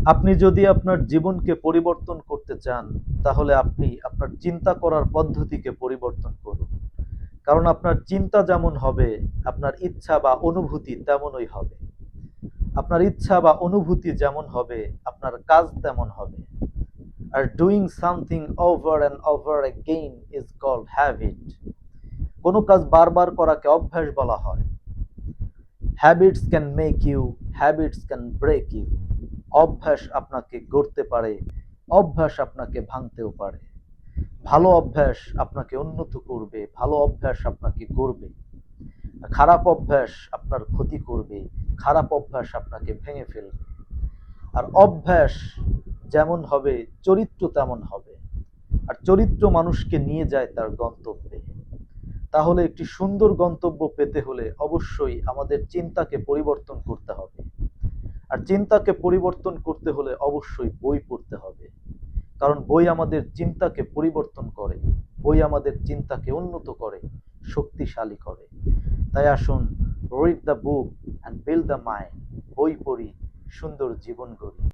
আপনি যদি আপনার জীবনকে পরিবর্তন করতে চান, তাহলে আপনি আপনার চিন্তা করার পদ্ধতিকে পরিবর্তন করুন। কারণ আপনার চিন্তা যেমন হবে, আপনার ইচ্ছা বা অনুভূতি তেমনই হবে। আপনার ইচ্ছা বা অনুভূতি যেমন হবে, আপনার কাজ তেমন হবে। আর doing something over and over again is called habit. কোনো কাজ বারবার করাকে অভ্যাস বলা হয়। Habits can make you, habits can break you. অভ্যাস আপনাকে গড়তে পারে, অভ্যাস আপনাকে ভাঙতেও পারে। ভালো অভ্যাস আপনাকে উন্নত করবে, ভালো অভ্যাস আপনাকে গড়বে। খারাপ অভ্যাস আপনার ক্ষতি করবে, খারাপ অভ্যাস আপনাকে ভেঙে ফেলবে। আর অভ্যাস যেমন হবে, চরিত্র তেমন হবে। আর চরিত্র মানুষকে নিয়ে যায় তার গন্তব্যে। তাহলে একটি সুন্দর গন্তব্য পেতে হলে অবশ্যই আমাদের চিন্তাকে পরিবর্তন করতে হবে। আর চিন্তাকে পরিবর্তন করতে হলে অবশ্যই বই পড়তে হবে। কারণ বই আমাদের চিন্তাকে পরিবর্তন করে, বই আমাদের চিন্তাকে উন্নত করে, শক্তিশালী করে। তাই আসুন, read the book and build the mind. বই পড়ি, সুন্দর জীবন গড়ি।